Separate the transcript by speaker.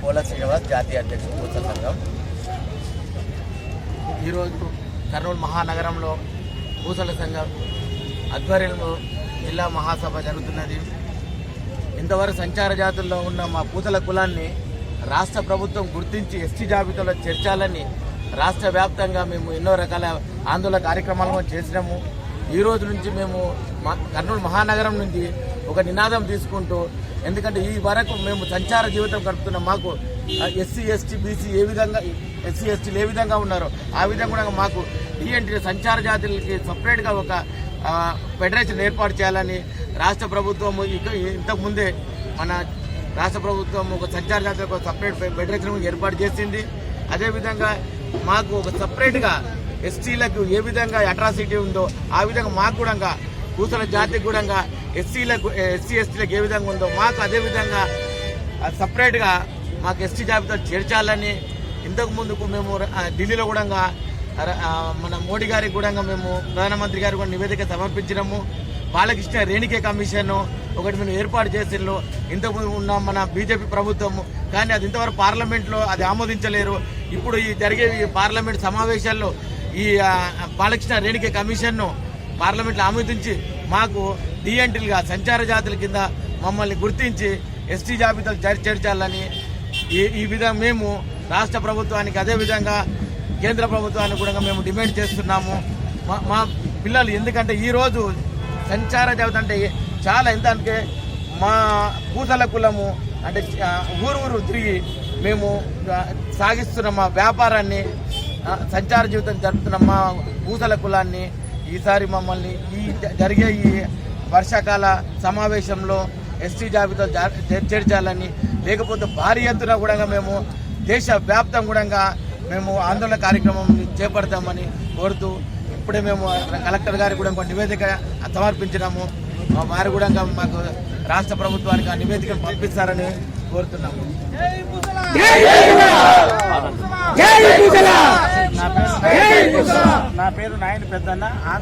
Speaker 1: పోల శ్రీనివాస్, జాతీయ అధ్యక్షుడు పూసల సంఘం. ఈరోజు కర్నూలు మహానగరంలో పూసల సంఘం ఆధ్వర్యంలో జిల్లా మహాసభ జరుగుతున్నది. ఇంతవరకు సంచార జాతుల్లో ఉన్న మా పూసల కులాన్ని రాష్ట్ర ప్రభుత్వం గుర్తించి ఎస్టీ జాబితాలో చేర్చాలని రాష్ట్ర వ్యాప్తంగా మేము ఎన్నో రకాల ఆందోళన కార్యక్రమాలను చేసినాము. ఈ రోజు నుంచి మేము కర్నూలు మహానగరం నుంచి ఒక నినాదం తీసుకుంటూ, ఎందుకంటే ఈ వరకు మేము సంచార జీవితం గడుపుతున్నాం. మాకు ఎస్సీ ఎస్టీ బీసీ ఎస్సీ ఎస్టీలు ఏ విధంగా ఉన్నారో ఆ విధంగా కూడా మాకు డిఎన్టీ సంచార జాతులకి సపరేట్గా ఒక ఫెడరేషన్ ఏర్పాటు చేయాలని రాష్ట్ర ప్రభుత్వం ఇంతకుముందే మన రాష్ట్ర ప్రభుత్వం ఒక సంచార జాతులకు సపరేట్ ఫెడరేషన్ ఏర్పాటు చేసింది. అదేవిధంగా మాకు ఒక సపరేట్గా ఎస్టీలకు ఏ విధంగా అట్రాసిటీ ఉందో ఆ విధంగా మాకు కూడా పూసల జాతికి కూడా ఎస్సీ ఎస్టీలకు ఏ విధంగా ఉందో మాకు అదేవిధంగా సపరేట్గా మాకు ఎస్టీ జాబితా చేర్చాలని ఇంతకు ముందుకు మేము ఢిల్లీలో కూడా మన మోడీ గారికి కూడా మేము ప్రధానమంత్రి గారికి కూడా నివేదిక సమర్పించినాము. బాలకృష్ణ రేణికే కమిషన్ ఒకటి మేము ఏర్పాటు చేసినాము ఇంతకుముందు ఉన్న మన బీజేపీ ప్రభుత్వము, కానీ అది ఇంతవరకు పార్లమెంట్లో అది ఆమోదించలేరు. ఇప్పుడు ఈ జరిగే ఈ పార్లమెంట్ సమావేశాల్లో ఈ బాలకృష్ణ రేణికే కమిషన్ను పార్లమెంట్లో ఆమోదించి మాకు డిఎన్టీలుగా సంచార జాతుల కింద మమ్మల్ని గుర్తించి ఎస్టీ జాబితాలు చేర్చాలని ఈ విధంగా మేము రాష్ట్ర ప్రభుత్వానికి అదేవిధంగా కేంద్ర ప్రభుత్వానికి కూడా మేము డిమాండ్ చేస్తున్నాము. మా పిల్లలు ఎందుకంటే ఈరోజు సంచార జాబితా అంటే చాలా ఎంత అంటే మా పూసల కులము అంటే ఊరు తిరిగి మేము సాగిస్తున్న మా వ్యాపారాన్ని సంచార జీవితం జరుపుతున్న మా పూసల కులాన్ని ఈసారి మమ్మల్ని జరిగే ఈ వర్షాకాల సమావేశంలో ఎస్టీ జాబితా చేర్చాలని, లేకపోతే భారీ ఎత్తున కూడా మేము దేశ వ్యాప్తం కూడా మేము ఆందోళన కార్యక్రమం చేపడతామని కోరుతూ ఇప్పుడే మేము కలెక్టర్ గారికి కూడా ఒక నివేదిక సమర్పించినాము. వారు కూడా మాకు రాష్ట్ర ప్రభుత్వానికి ఆ నివేదికను పంపిస్తారని కోరుతున్నాము.
Speaker 2: నా పేరు నాయని పెద్దన్న.